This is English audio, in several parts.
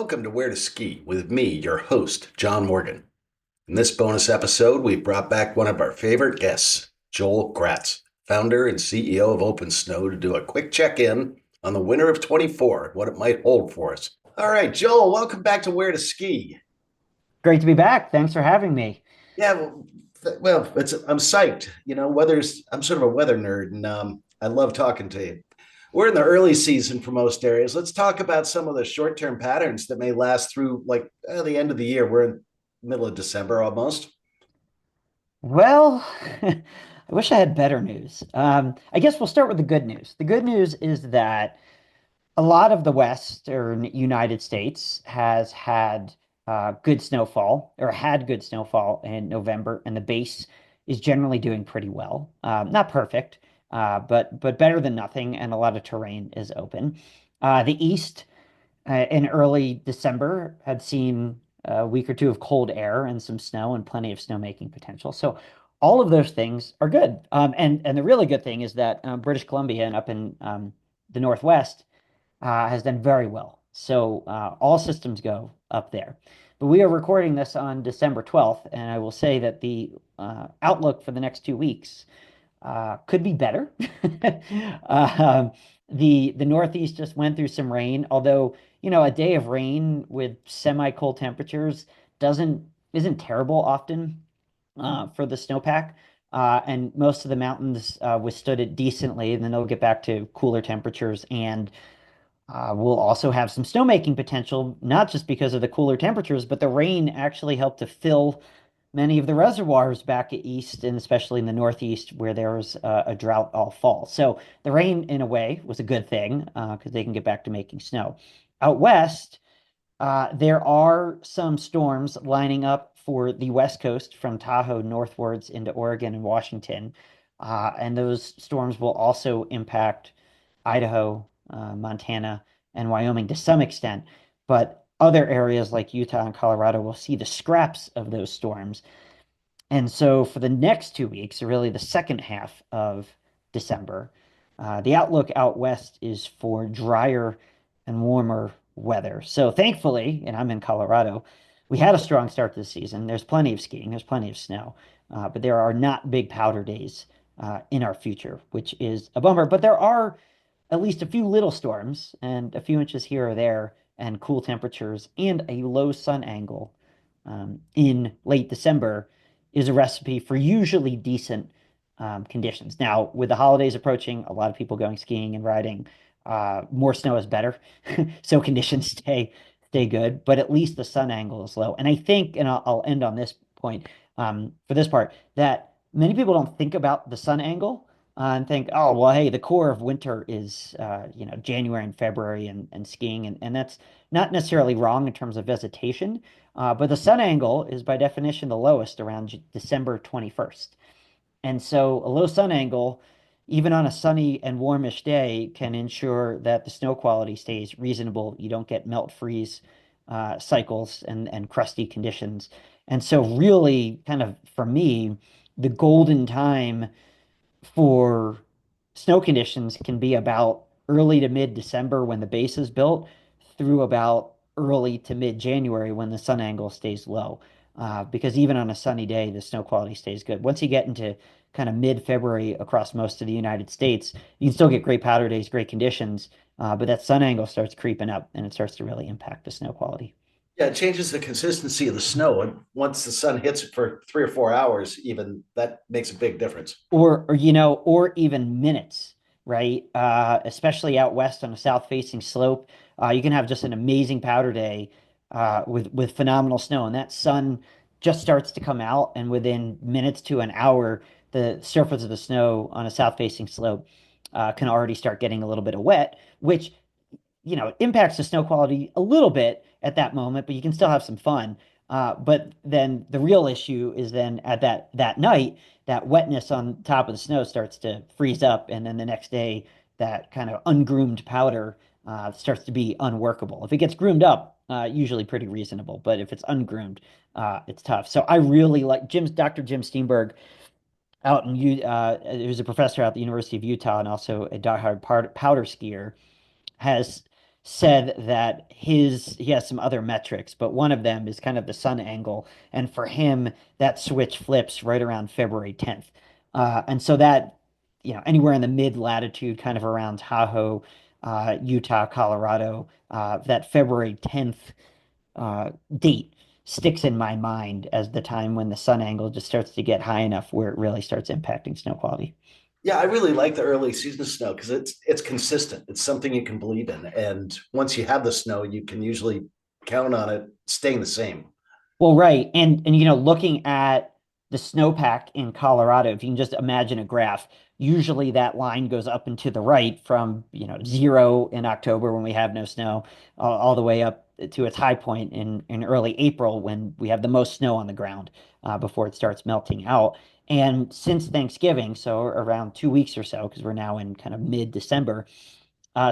Welcome to Where to Ski with me, your host, John Morgan. In this bonus episode, we brought back one of our favorite guests, Joel Gratz, founder and CEO of OpenSnow, to do a quick check-in on the winter of 24 and what it might hold for us. All right, Joel, welcome back to Where to Ski. Great to be back. Thanks for having me. Yeah, I'm psyched. I'm sort of a weather nerd, and I love talking to you. We're in the early season for most areas. Let's talk about some of the short-term patterns that may last through the end of the year. We're in middle of December almost. Well, I wish I had better news. I guess we'll start with the good news. The good news is that a lot of the Western United States has had good snowfall or had good snowfall in November, and the base is generally doing pretty well. Not perfect, but better than nothing, and a lot of terrain is open. The East in early December had seen a week or two of cold air and some snow and plenty of snowmaking potential. So all of those things are good. And the really good thing is that British Columbia and up in the Northwest has done very well. So all systems go up there. But we are recording this on December 12th, and I will say that the outlook for the next 2 weeks could be better. Um, the Northeast just went through some rain, although a day of rain with semi-cold temperatures doesn't isn't terrible often for the snowpack. And most of the mountains withstood it decently, and then they'll get back to cooler temperatures. And we'll also have some snowmaking potential, not just because of the cooler temperatures, but the rain actually helped to fill many of the reservoirs back east, and especially in the Northeast, where there was a drought all fall. So the rain, in a way, was a good thing because they can get back to making snow. Out west, there are some storms lining up for the West Coast from Tahoe northwards into Oregon and Washington. And those storms will also impact Idaho, Montana, and Wyoming to some extent. But other areas like Utah and Colorado will see the scraps of those storms. And so for the next 2 weeks, or really the second half of December, the outlook out west is for drier and warmer weather. So thankfully, and I'm in Colorado, we had a strong start to the season. There's plenty of skiing, there's plenty of snow, but there are not big powder days in our future, which is a bummer. But there are at least a few little storms and a few inches here or there, and cool temperatures and a low sun angle in late December is a recipe for usually decent conditions. Now, with the holidays approaching, a lot of people going skiing and riding, more snow is better, so conditions stay good. But at least the sun angle is low, and I think, and I'll end on this point for this part, that many people don't think about the sun angle and think, oh, well, hey, the core of winter is January and February and skiing, and that's not necessarily wrong in terms of vegetation. But the sun angle is by definition the lowest around December 21st. And so a low sun angle, even on a sunny and warmish day, can ensure that the snow quality stays reasonable. You don't get melt freeze cycles and crusty conditions. And so really, kind of for me, the golden time for snow conditions can be about early to mid-December when the base is built through about early to mid-January when the sun angle stays low. Because even on a sunny day, the snow quality stays good. Once you get into kind of mid-February across most of the United States, you can still get great powder days, great conditions, but that sun angle starts creeping up and it starts to really impact the snow quality. Yeah, it changes the consistency of the snow. And once the sun hits it for 3 or 4 hours, even that makes a big difference. Or even minutes, right? Especially out west on a south-facing slope, you can have just an amazing powder day with phenomenal snow, and that sun just starts to come out, and within minutes to an hour, the surface of the snow on a south-facing slope can already start getting a little bit of wet, which impacts the snow quality a little bit at that moment, but you can still have some fun. But then the real issue is then at that night, that wetness on top of the snow starts to freeze up, and then the next day, that kind of ungroomed powder starts to be unworkable. If it gets groomed up, usually pretty reasonable, but if it's ungroomed, it's tough. So I really like Dr. Jim Steenberg out in who's a professor at the University of Utah and also a diehard powder skier, has said that he has some other metrics, but one of them is kind of the sun angle, and for him that switch flips right around February 10th, and so that anywhere in the mid latitude, kind of around Tahoe, Utah, Colorado, that February 10th date sticks in my mind as the time when the sun angle just starts to get high enough where it really starts impacting snow quality. Yeah, I really like the early season snow because it's consistent. It's something you can believe in, and once you have the snow, you can usually count on it staying the same. Well, right. And looking at the snowpack in Colorado, if you can just imagine a graph, usually that line goes up and to the right from, 0 in October when we have no snow, all the way up to its high point in early April when we have the most snow on the ground before it starts melting out. And since Thanksgiving, so around 2 weeks or so, because we're now in kind of mid-December,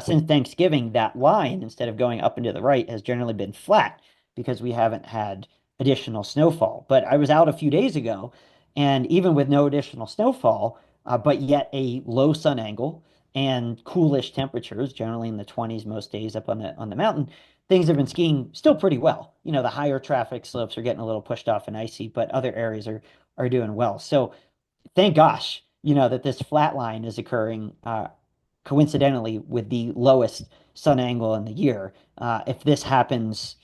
since Thanksgiving, that line, instead of going up and to the right, has generally been flat because we haven't had additional snowfall. But I was out a few days ago, and even with no additional snowfall, but yet a low sun angle and coolish temperatures, generally in the 20s most days up on the mountain, things have been skiing still pretty well. The higher traffic slopes are getting a little pushed off and icy, but other areas are doing well. So thank gosh, that this flat line is occurring coincidentally with the lowest sun angle in the year. If this happens,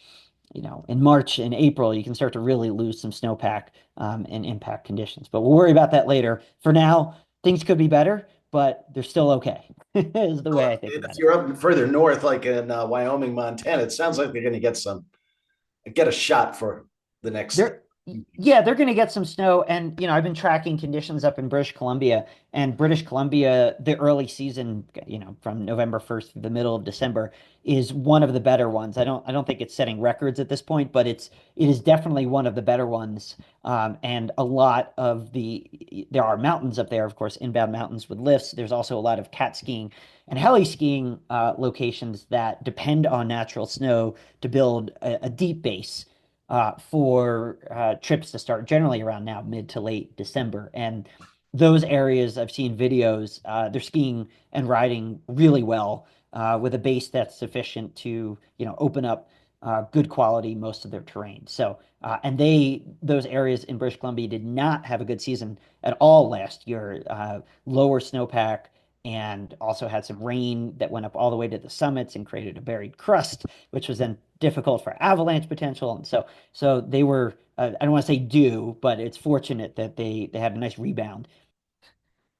in March and April, you can start to really lose some snowpack and impact conditions. But we'll worry about that later. For now, things could be better, but they're still okay, is the way I think If about it. you're up further north, like in Wyoming, Montana, it sounds like they're going to get a shot for the next They're weeks. yeah, they're going to get some snow, and I've been tracking conditions up in British Columbia, and British Columbia, the early season, from November 1st through the middle of December, is one of the better ones. I don't think it's setting records at this point, but it is definitely one of the better ones. And a lot of there are mountains up there, of course, inbound mountains with lifts. There's also a lot of cat skiing and heli skiing locations that depend on natural snow to build a deep base for trips to start generally around now, mid to late December. And those areas, I've seen videos, they're skiing and riding really well with a base that's sufficient to, open up good quality most of their terrain. So, and those areas in British Columbia did not have a good season at all last year. Lower snowpack, and also had some rain that went up all the way to the summits and created a buried crust, which was then difficult for avalanche potential. And so they were, I don't want to say due, but it's fortunate that they had a nice rebound.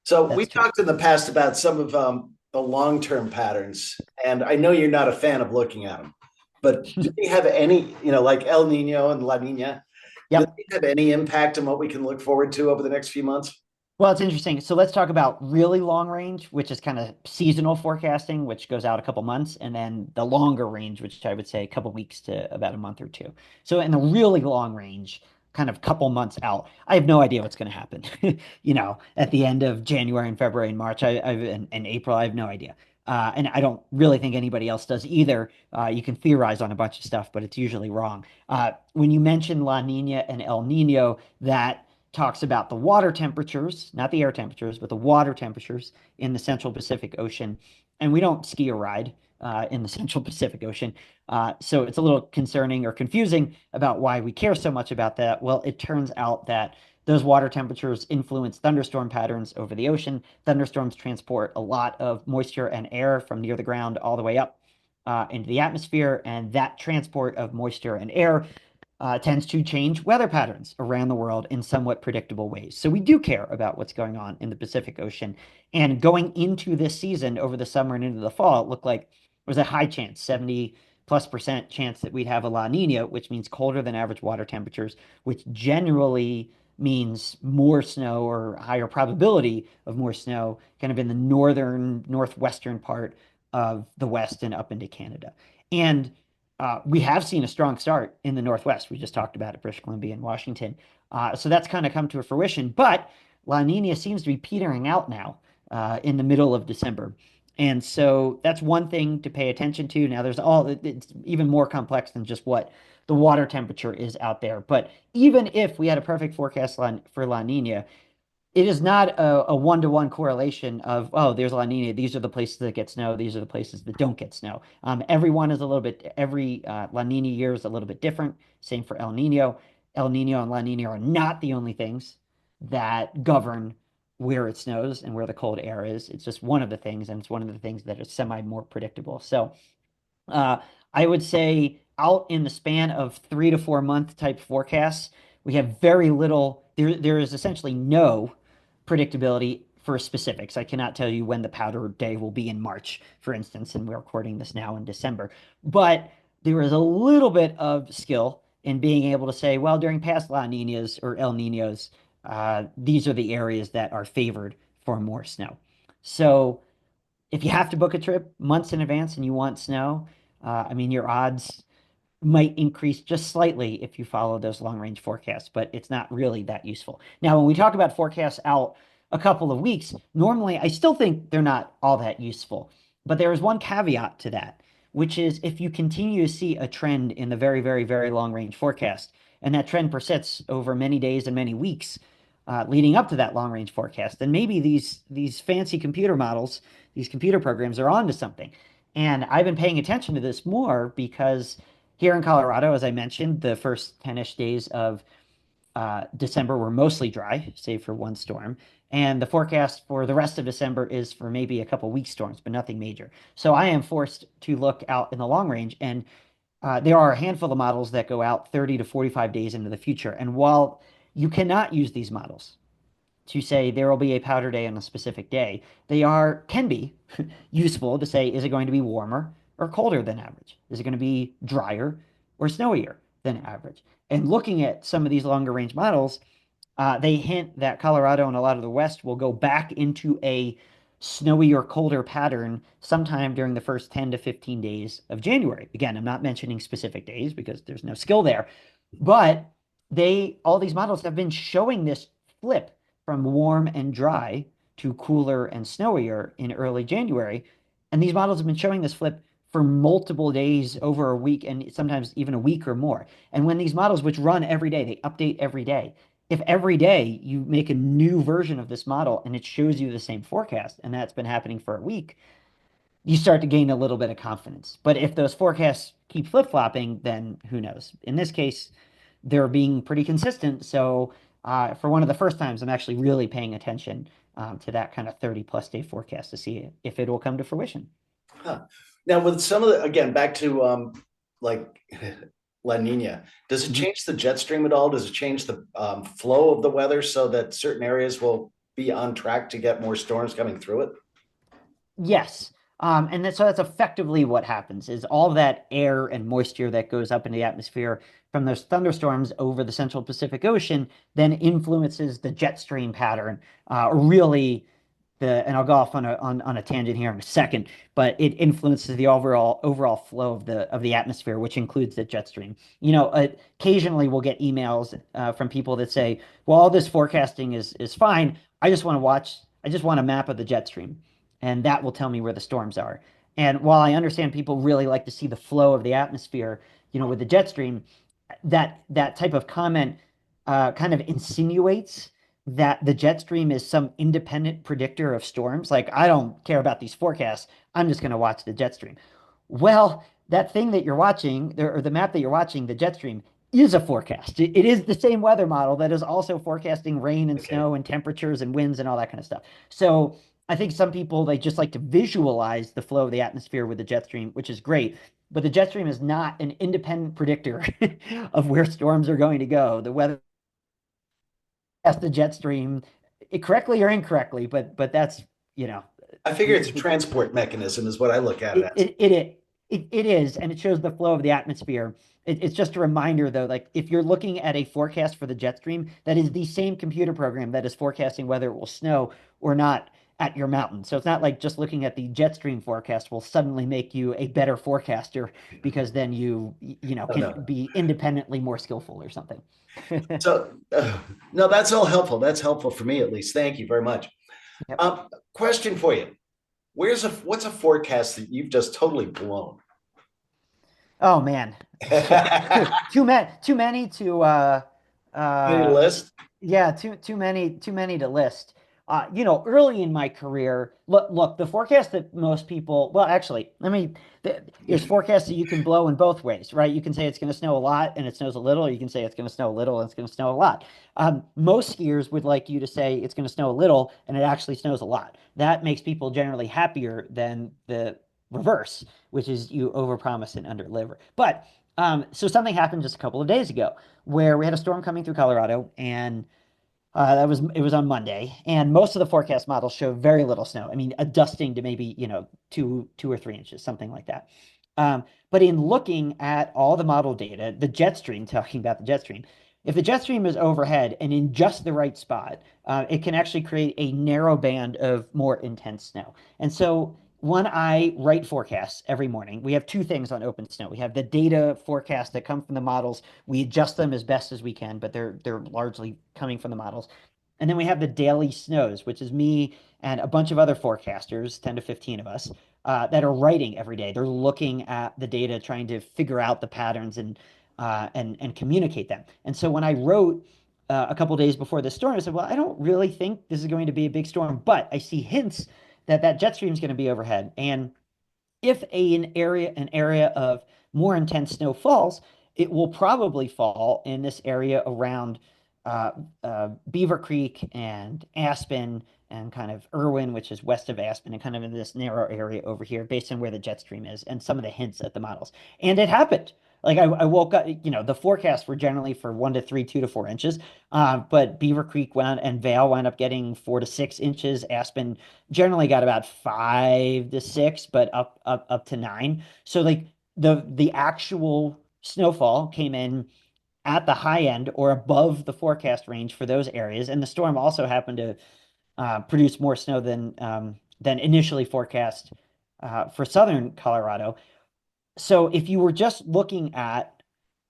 So That's we've true. talked in the past about some of the long-term patterns, and I know you're not a fan of looking at them, but do they have any, like El Nino and La Nina, do Yep. they have any impact on what we can look forward to over the next few months? Well, it's interesting. So let's talk about really long range, which is kind of seasonal forecasting, which goes out a couple months, and then the longer range, which I would say a couple weeks to about a month or two. So in the really long range, kind of couple months out, I have no idea what's going to happen. At the end of January and February and March, and April, I have no idea. And I don't really think anybody else does either. You can theorize on a bunch of stuff, but it's usually wrong. When you mention La Nina and El Nino, that talks about the water temperatures, not the air temperatures, but the water temperatures in the Central Pacific Ocean. And we don't ski or ride in the Central Pacific Ocean. So it's a little concerning or confusing about why we care so much about that. Well, it turns out that those water temperatures influence thunderstorm patterns over the ocean. Thunderstorms transport a lot of moisture and air from near the ground all the way up into the atmosphere. And that transport of moisture and air tends to change weather patterns around the world in somewhat predictable ways. So we do care about what's going on in the Pacific Ocean. And going into this season over the summer and into the fall, it looked like there was a high chance, 70+% chance that we'd have a La Nina, which means colder than average water temperatures, which generally means more snow or higher probability of more snow kind of in the northern, northwestern part of the West and up into Canada. And we have seen a strong start in the Northwest. We just talked about it, British Columbia and Washington. So that's kind of come to a fruition. But La Nina seems to be petering out now in the middle of December. And so that's one thing to pay attention to. Now, it's even more complex than just what the water temperature is out there. But even if we had a perfect forecast for La Nina, it is not a one-to-one correlation of, oh, there's La Nina. These are the places that get snow. These are the places that don't get snow. Everyone is a little bit, every La Nina year is a little bit different. Same for El Nino. El Nino and La Nina are not the only things that govern where it snows and where the cold air is. It's just one of the things, and it's one of the things that is semi more predictable. So uh, I would say out in the span of 3 to 4 month type forecasts, we have very little. There is essentially no predictability for specifics. I cannot tell you when the powder day will be in March, for instance, and we're recording this now in December. But there is a little bit of skill in being able to say, well, during past La Ninas or El Ninos, these are the areas that are favored for more snow. So if you have to book a trip months in advance and you want snow, I mean, your odds might increase just slightly if you follow those long range forecasts, but it's not really that useful. Now, when we talk about forecasts out a couple of weeks, normally I still think they're not all that useful. But there is one caveat to that, which is if you continue to see a trend in the very, very, very long range forecast, and that trend persists over many days and many weeks, leading up to that long range forecast, then maybe these fancy computer models, these computer programs are onto something. And I've been paying attention to this more because here in Colorado, as I mentioned, the first 10-ish days of December were mostly dry, save for one storm. And the forecast for the rest of December is for maybe a couple weak storms, but nothing major. So I am forced to look out in the long range. And there are a handful of models that go out 30 to 45 days into the future. And while you cannot use these models to say there will be a powder day on a specific day, they are can be useful to say, is it going to be warmer or colder than average? Is it going to be drier or snowier than average? And looking at some of these longer range models, they hint that Colorado and a lot of the West will go back into a snowy or colder pattern sometime during the first 10 to 15 days of January. Again, I'm not mentioning specific days because there's no skill there, but all these models have been showing this flip from warm and dry to cooler and snowier in early January. And these models have been showing this flip for multiple days over a week and sometimes even a week or more. And when these models, which run every day, they update every day. If every day you make a new version of this model and it shows you the same forecast, and that's been happening for a week, you start to gain a little bit of confidence. But if those forecasts keep flip-flopping, then who knows? In this case, they're being pretty consistent. So for one of the first times, I'm actually really paying attention to that kind of 30 plus day forecast to see if it will come to fruition. Huh. Now, with some of the, again, back to like La Nina, does it Mhm. change the jet stream at all? Does it change the flow of the weather so that certain areas will be on track to get more storms coming through it? Yes. So that's effectively what happens is all that air and moisture that goes up into the atmosphere from those thunderstorms over the Central Pacific Ocean then influences the jet stream pattern, really and I'll go off on a tangent here in a second, but it influences the overall flow of the atmosphere, which includes the jet stream. Occasionally we'll get emails from people that say, "Well, all this forecasting is fine. I just want a map of the jet stream, and that will tell me where the storms are." And while I understand people really like to see the flow of the atmosphere, with the jet stream, that type of comment kind of insinuates that the jet stream is some independent predictor of storms. Like, I don't care about these forecasts. I'm just going to watch the jet stream. Well, that thing that you're watching, or the map that you're watching, the jet stream, is a forecast. It is the same weather model that is also forecasting rain and Okay. snow and temperatures and winds and all that kind of stuff. So I think some people, they just like to visualize the flow of the atmosphere with the jet stream, which is great. But the jet stream is not an independent predictor of where storms are going to go. The weather the jet stream correctly or incorrecly, but that's you know I figure it's a the, transport mechanism, is what I look at it it, as. it it it is, and it shows the flow of the atmosphere. It's just a reminder, though, like if you're looking at a forecast for the jet stream, that is the same computer program that is forecasting whether it will snow or not at your mountain. So it's not like just looking at the jet stream forecast will suddenly make you a better forecaster because then you Oh, can no. be independently more skillful or something. So, no, that's all helpful. That's helpful for me at least. Thank you very much. Yep. Question for you. What's a forecast that you've just totally blown? Oh man, Any too many to list? Yeah, too many to list. Early in my career, look, the forecast that most people, well, actually, there's forecasts that you can blow in both ways, right? You can say it's going to snow a lot and it snows a little, or you can say it's going to snow a little and it's going to snow a lot. Most skiers would like you to say it's going to snow a little and it actually snows a lot. That makes people generally happier than the reverse, which is you overpromise and underdeliver. But so something happened just a couple of days ago where we had a storm coming through Colorado, and it was on Monday, and most of the forecast models show very little snow. I mean, a dusting to maybe, 2 or 3 inches, something like that. But in looking at all the model data, the jet stream, talking about the jet stream, if the jet stream is overhead and in just the right spot, it can actually create a narrow band of more intense snow. And so when I write forecasts every morning, we have two things on OpenSnow. We have the data forecasts that come from the models. We adjust them as best as we can, but they're largely coming from the models. And then we have the daily snows, which is me and a bunch of other forecasters, 10 to 15 of us, that are writing every day. They're looking at the data, trying to figure out the patterns and communicate them. And so when I wrote a couple days before the storm, I said, well, I don't really think this is going to be a big storm, but I see hints that that jet stream is going to be overhead. And if an area of more intense snow falls, it will probably fall in this area around uh, Beaver Creek and Aspen and kind of Irwin, which is west of Aspen, and kind of in this narrow area over here, based on where the jet stream is and some of the hints at the models. And it happened. Like I woke up, the forecasts were generally for 1 to 3, 2 to 4 inches, but Beaver Creek went and Vale wound up getting 4 to 6 inches. Aspen generally got about 5 to 6, but up to 9. So like the actual snowfall came in at the high end or above the forecast range for those areas, and the storm also happened to produce more snow than initially forecast for southern Colorado. So if you were just looking at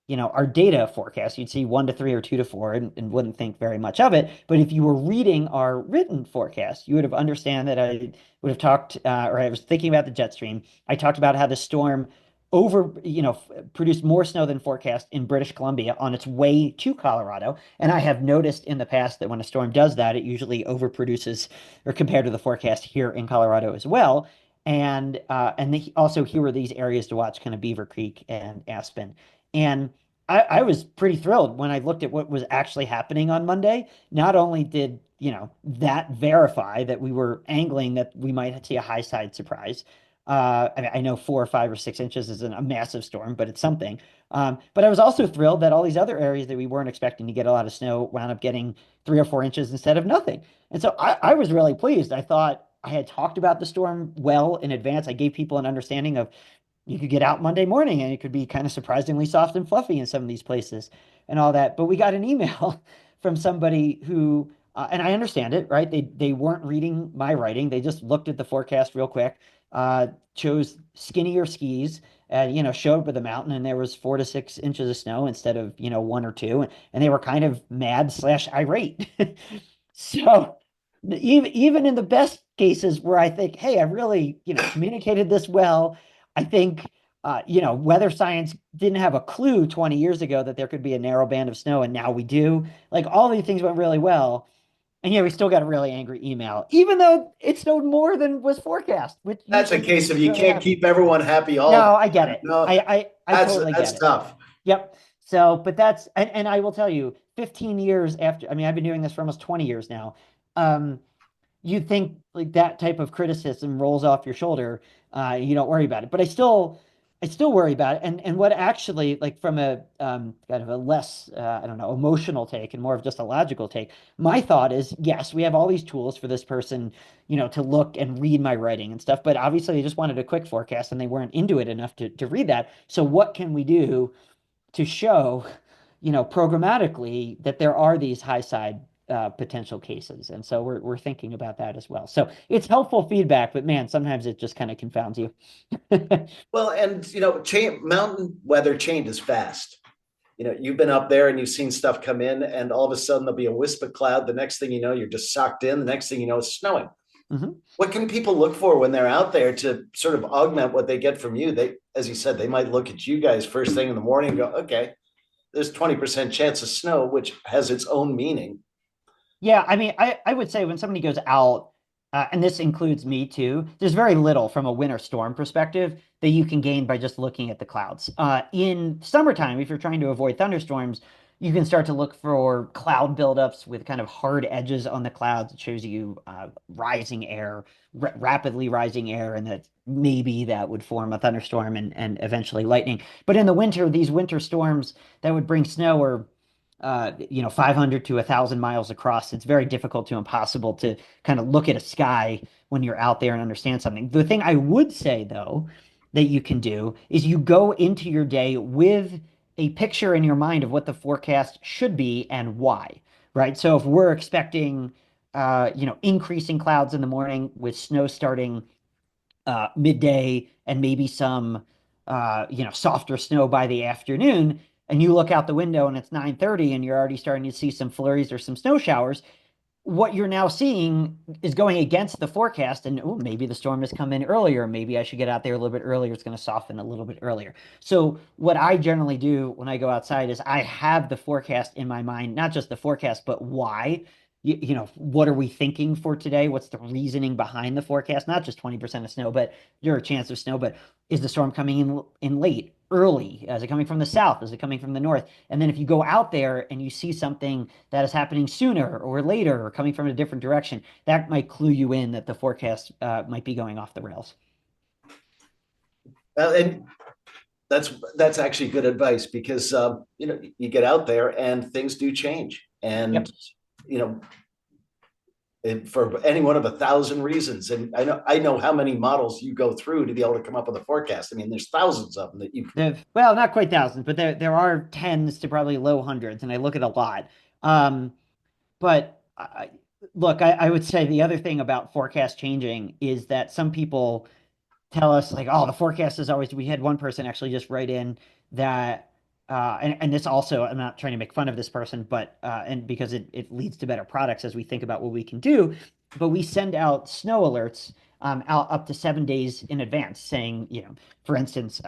our data forecast, you'd see 1 to 3 or 2 to 4 and wouldn't think very much of it. But if you were reading our written forecast, you would have understand that I would have talked, or I was thinking about the jet stream. I talked about how the storm produced more snow than forecast in British Columbia on its way to Colorado. And I have noticed in the past that when a storm does that, it usually overproduces or compared to the forecast here in Colorado as well. And also here were these areas to watch, kind of Beaver Creek and Aspen. And I was pretty thrilled when I looked at what was actually happening on Monday. Not only did, that verify that we were angling that we might see a high side surprise. I mean, I know 4 or 5 or 6 inches is a massive storm, but it's something. But I was also thrilled that all these other areas that we weren't expecting to get a lot of snow wound up getting 3 or 4 inches instead of nothing. And so I was really pleased. I thought I had talked about the storm well in advance. I gave people an understanding of you could get out Monday morning and it could be kind of surprisingly soft and fluffy in some of these places and all that. But we got an email from somebody who, and I understand it, right? They weren't reading my writing. They just looked at the forecast real quick, chose skinnier skis, and showed up at the mountain, and there was 4 to 6 inches of snow instead of 1 or 2, and they were kind of mad slash irate. So even in the best cases where I think, hey, I really communicated this well. I think, weather science didn't have a clue 20 years ago that there could be a narrow band of snow, and now we do. Like all these things went really well. And yeah, we still got a really angry email, even though it snowed more than was forecast, which That's a usually makes case me of you really can't happy. keep everyone happy all No, the I get time. it. No, I totally get that's it. tough. Yep. So, but and I will tell you, 15 years after, I mean, I've been doing this for almost 20 years now. Um, you think like that type of criticism rolls off your shoulder, you don't worry about it. But I still worry about it. And what actually, like from a kind of a less, I don't know, emotional take and more of just a logical take, my thought is, yes, we have all these tools for this person, to look and read my writing and stuff. But obviously, they just wanted a quick forecast and they weren't into it enough to read that. So what can we do to show, programmatically that there are these high side potential cases? And so we're thinking about that as well. So it's helpful feedback, but man, sometimes it just kind of confounds you. Well, and mountain weather changes fast. You've been up there and you've seen stuff come in, and all of a sudden there'll be a wisp of cloud. The next thing you know, you're just socked in. The next thing you know, it's snowing. Mhm. What can people look for when they're out there to sort of augment what they get from you? They, as you said, they might look at you guys first thing in the morning and go, okay, there's 20% chance of snow, which has its own meaning. Yeah, I mean, I would say when somebody goes out, and this includes me too, there's very little from a winter storm perspective that you can gain by just looking at the clouds. In summertime, if you're trying to avoid thunderstorms, you can start to look for cloud buildups with kind of hard edges on the clouds. It shows you rising air, rapidly rising air, and that maybe that would form a thunderstorm and eventually lightning. But in the winter, these winter storms that would bring snow or 500 to 1,000 miles across. It's very difficult to impossible to kind of look at a sky when you're out there and understand something. The thing I would say, though, that you can do is you go into your day with a picture in your mind of what the forecast should be and why, right? So if we're expecting, increasing clouds in the morning with snow starting midday and maybe some softer snow by the afternoon, and you look out the window and it's 9:30 and you're already starting to see some flurries or some snow showers, what you're now seeing is going against the forecast. And oh, maybe the storm has come in earlier. Maybe I should get out there a little bit earlier. It's going to soften a little bit earlier. So what I generally do when I go outside is I have the forecast in my mind, not just the forecast, but why. What are we thinking for today? What's the reasoning behind the forecast? Not just 20% of snow, but there are chance of snow. But is the storm coming in late, early? Is it coming from the south? Is it coming from the north? And then if you go out there and you see something that is happening sooner or later or coming from a different direction, that might clue you in that the forecast might be going off the rails. And that's actually good advice because you get out there and things do change, and Yep. you know and for any one of 1,000 reasons. And I know how many models you go through to be able to come up with a forecast. I mean, there's thousands of them that you. Well, not quite thousands, but there are tens to probably low hundreds, and I look at a lot. Um, but look, I would say the other thing about forecast changing is that some people tell us like, oh, the forecast is always. We had one person actually just write in that, and this also, I'm not trying to make fun of this person, but and because it leads to better products as we think about what we can do, but we send out snow alerts. Out up to 7 days in advance, saying, for instance,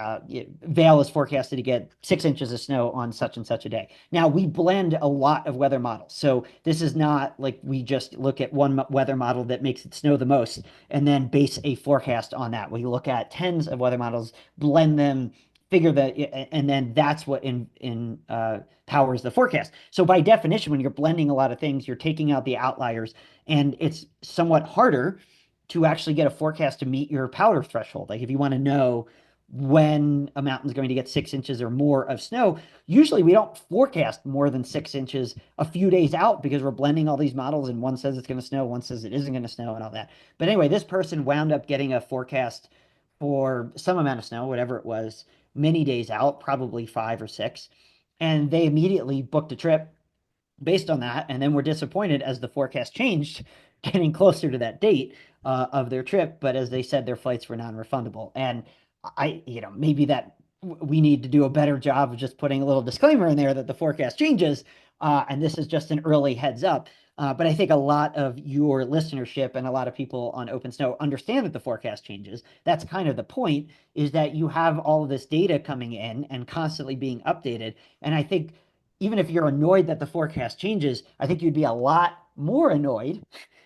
Vail is forecasted to get 6 inches of snow on such and such a day. Now, we blend a lot of weather models. So this is not like we just look at one weather model that makes it snow the most and then base a forecast on that. We look at tens of weather models, blend them, figure that, and then that's what in powers the forecast. So by definition, when you're blending a lot of things, you're taking out the outliers, and it's somewhat harder to actually get a forecast to meet your powder threshold. Like if you want to know when a mountain's going to get 6 inches or more of snow, usually we don't forecast more than 6 inches a few days out because we're blending all these models and one says it's going to snow, one says it isn't going to snow, and all that. But anyway, this person wound up getting a forecast for some amount of snow, whatever it was, many days out, probably 5 or 6. And they immediately booked a trip based on that, and then were disappointed as the forecast changed, getting closer to that date of their trip. But as they said, their flights were non-refundable. And maybe that we need to do a better job of just putting a little disclaimer in there that the forecast changes, and this is just an early heads up. But I think a lot of your listenership and a lot of people on OpenSnow understand that the forecast changes. That's kind of the point, is that you have all of this data coming in and constantly being updated. And I think even if you're annoyed that the forecast changes, I think you'd be a lot more annoyed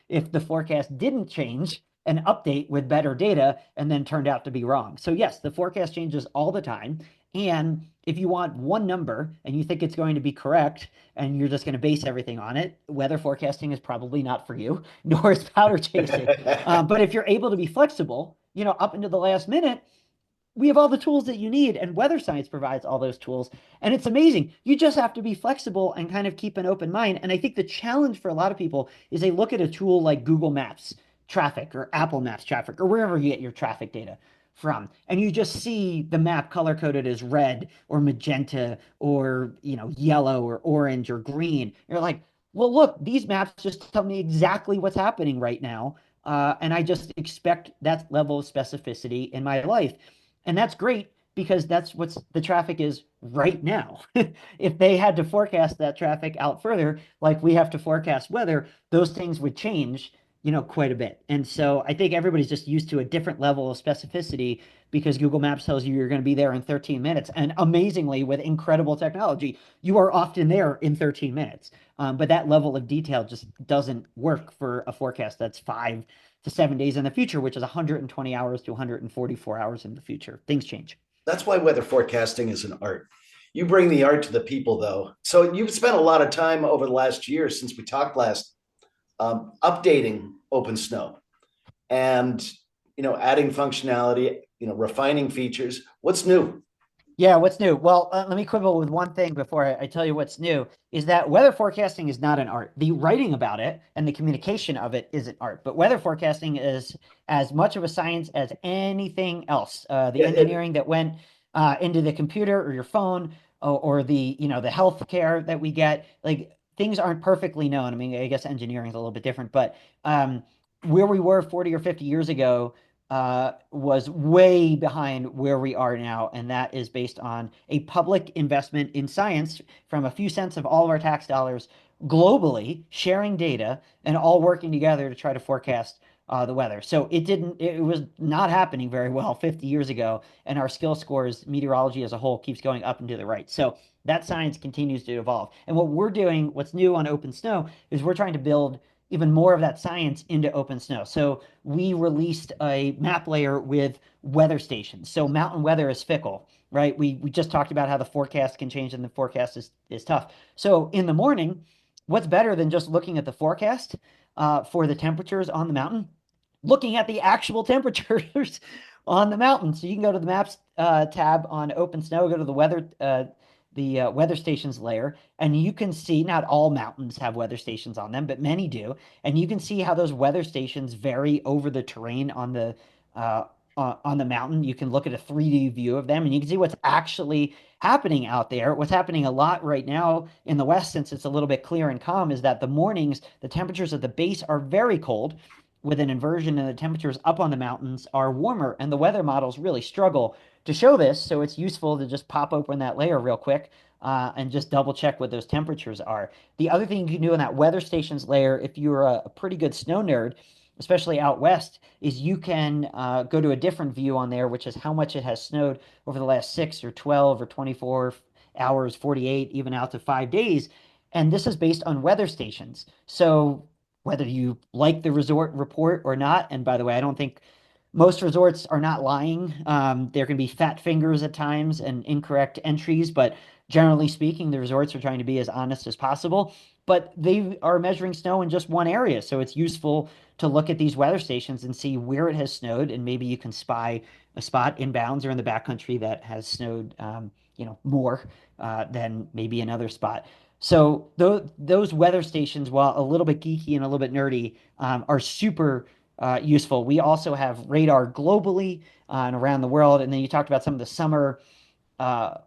if the forecast didn't change and update with better data and then turned out to be wrong. So yes, the forecast changes all the time. And if you want one number and you think it's going to be correct and you're just going to base everything on it, weather forecasting is probably not for you, nor is powder chasing. But if you're able to be flexible, up into the last minute, we have all the tools that you need, and weather science provides all those tools. And it's amazing. You just have to be flexible and kind of keep an open mind. And I think the challenge for a lot of people is they look at a tool like Google Maps traffic or Apple Maps traffic or wherever you get your traffic data from, and you just see the map color coded as red or magenta or yellow or orange or green. You're like, well, look, these maps just tell me exactly what's happening right now, and I just expect that level of specificity in my life. And that's great because that's what the traffic is right now. If they had to forecast that traffic out further, like we have to forecast weather, those things would change, quite a bit. And so I think everybody's just used to a different level of specificity because Google Maps tells you you're going to be there in 13 minutes. And amazingly, with incredible technology, you are often there in 13 minutes. But that level of detail just doesn't work for a forecast that's 5 to 7 days in the future, which is 120 hours to 144 hours in the future. Things change. That's why weather forecasting is an art. You bring the art to the people, though. So you've spent a lot of time over the last year since we talked last, updating OpenSnow and adding functionality, refining features. What's new? Yeah, what's new? Well, let me quibble with one thing before I tell you what's new, is that weather forecasting is not an art. The writing about it and the communication of it is an art, but weather forecasting is as much of a science as anything else. The Yeah, engineering that went into the computer or your phone or the health care that we get, like things aren't perfectly known. I mean, I guess engineering is a little bit different, but where we were 40 or 50 years ago was way behind where we are now, and that is based on a public investment in science from a few cents of all of our tax dollars globally, sharing data and all working together to try to forecast the weather. So it was not happening very well 50 years ago, and our skill scores, meteorology as a whole, keeps going up and to the right. So that science continues to evolve. And what we're doing, what's new on OpenSnow, is we're trying to build even more of that science into OpenSnow. So we released a map layer with weather stations. So mountain weather is fickle, right? We just talked about how the forecast can change and the forecast is tough. So in the morning, what's better than just looking at the forecast for the temperatures on the mountain? Looking at the actual temperatures on the mountain. So you can go to the maps tab on OpenSnow, go to the weather stations layer, and you can see not all mountains have weather stations on them, but many do, and you can see how those weather stations vary over the terrain uh, on the mountain. You can look at a 3D view of them, and you can see what's actually happening out there. What's happening a lot right now in the West, since it's a little bit clear and calm, is that the mornings, the temperatures at the base are very cold, with an inversion, and the temperatures up on the mountains are warmer, and the weather models really struggle to show this. So it's useful to just pop open that layer real quick and just double check what those temperatures are. The other thing you can do in that weather stations layer, if you're a pretty good snow nerd, especially out west, is you can go to a different view on there, which is how much it has snowed over the last 6 or 12 or 24 hours, 48, even out to 5 days. And this is based on weather stations. So whether you like the resort report or not, and by the way, I don't think most resorts are not lying. There can be fat fingers at times and incorrect entries, but generally speaking, the resorts are trying to be as honest as possible. But they are measuring snow in just one area, so it's useful to look at these weather stations and see where it has snowed, and maybe you can spy a spot inbounds or in the backcountry that has snowed, more than maybe another spot. So those weather stations, while a little bit geeky and a little bit nerdy, are super useful. We also have radar globally and around the world. And then you talked about some of the summer uh,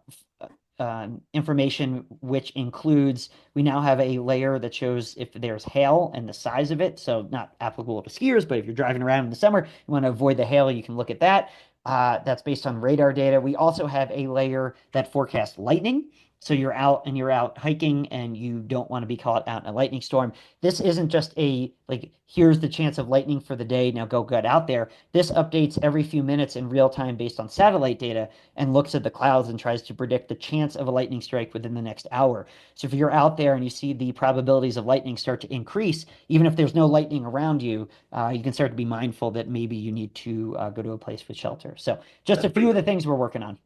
information, which includes we now have a layer that shows if there's hail and the size of it. So not applicable to skiers, but if you're driving around in the summer, you want to avoid the hail, you can look at that. That's based on radar data. We also have a layer that forecasts lightning. So you're out hiking and you don't want to be caught out in a lightning storm. This isn't just a like, here's the chance of lightning for the day. Now go get out there. This updates every few minutes in real time based on satellite data and looks at the clouds and tries to predict the chance of a lightning strike within the next hour. So if you're out there and you see the probabilities of lightning start to increase, even if there's no lightning around you, you can start to be mindful that maybe you need to go to a place with shelter. So just That's a few pretty of the cool. things we're working on.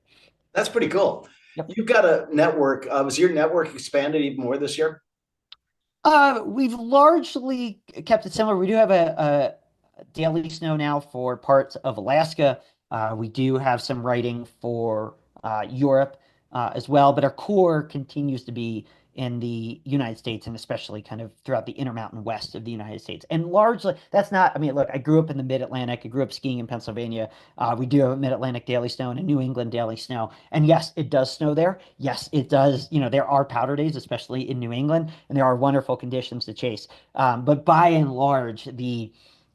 That's pretty cool. Yep. You've got a network. Was your network expanded even more this year? We've largely kept it similar. We do have a daily snow now for parts of Alaska. We do have some writing for Europe as well, but our core continues to be in the United States and especially kind of throughout the Intermountain West of the United States. And largely, that's not, I mean, look, I grew up in the Mid-Atlantic. I grew up skiing in Pennsylvania. We do have a Mid-Atlantic daily snow and a New England daily snow. And yes, it does snow there. Yes, it does. There are powder days, especially in New England, and there are wonderful conditions to chase. But by and large, I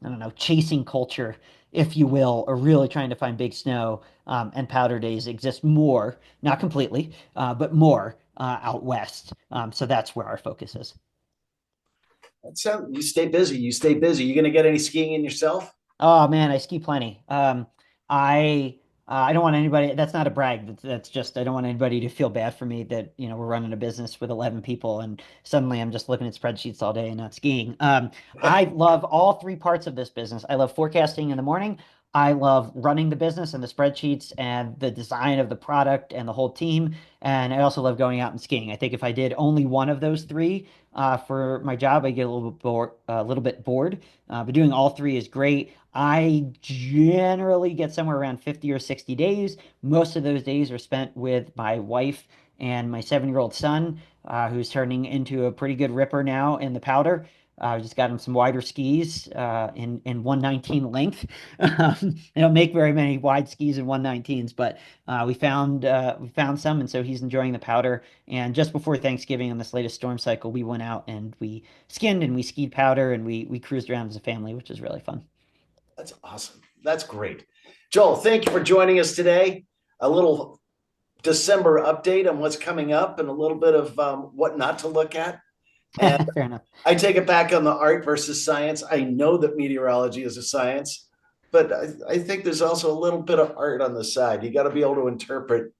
don't know, chasing culture, if you will, or really trying to find big snow and powder days exist more, not completely, but more out west. So that's where our focus is. You stay busy. You stay busy. You going to get any skiing in yourself? Oh man, I ski plenty. I I don't want anybody, that's not a brag. That's just, I don't want anybody to feel bad for me that, we're running a business with 11 people and suddenly I'm just looking at spreadsheets all day and not skiing. I love all three parts of this business. I love forecasting in the morning. I love running the business and the spreadsheets and the design of the product and the whole team. And I also love going out and skiing. I think if I did only one of those three for my job, I get a little bit bored. But doing all three is great. I generally get somewhere around 50 or 60 days. Most of those days are spent with my wife and my 7-year-old son, who's turning into a pretty good ripper now in the powder. I just got him some wider skis in 119 length. They don't make very many wide skis in 119s, but we found some, and so he's enjoying the powder. And just before Thanksgiving on this latest storm cycle, we went out and we skinned and we skied powder and we cruised around as a family, which is really fun. That's awesome. That's great. Joel, thank you for joining us today. A little December update on what's coming up and a little bit of what not to look at. And Fair enough. I take it back on the art versus science. I know that meteorology is a science, but I think there's also a little bit of art on the side. You got to be able to interpret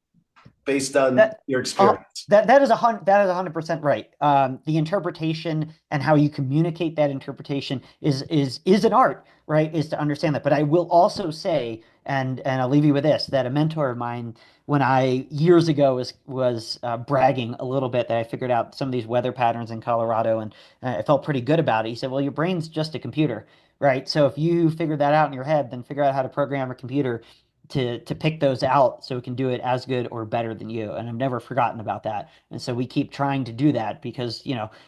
based on That your uh, experience. that is 100% right. The interpretation and how you communicate that interpretation is an art, right? Is to understand that. But I will also say, and I'll leave you with this, that a mentor of mine, when I years ago was bragging a little bit that I figured out some of these weather patterns in Colorado, and I felt pretty good about it. He said, "Well, your brain's just a computer." Right. So if you figure that out in your head, then figure out how to program a computer to pick those out so it can do it as good or better than you. And I've never forgotten about that. And so we keep trying to do that because,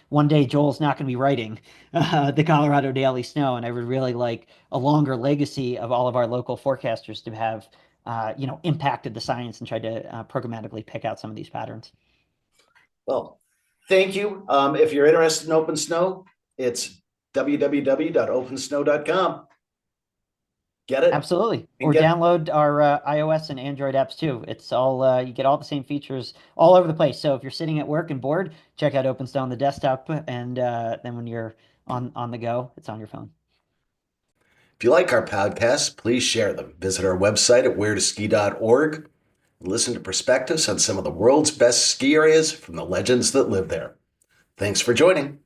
one day Joel's not going to be writing the Colorado Daily Snow. And I would really like a longer legacy of all of our local forecasters to have, impacted the science and tried to programmatically pick out some of these patterns. Well, thank you. If you're interested in OpenSnow, it's www.opensnow.com. Get it Absolutely. and Or get. download our iOS and Android apps too. It's all you get all the same features all over the place. So if you're sitting at work and bored, check out OpenStone on the desktop, and then when you're on the go, it's on your phone. If you like our podcasts, please share them. Visit our website at wheretoski.org and listen to perspectives on some of the world's best ski areas from the legends that live there. Thanks for joining.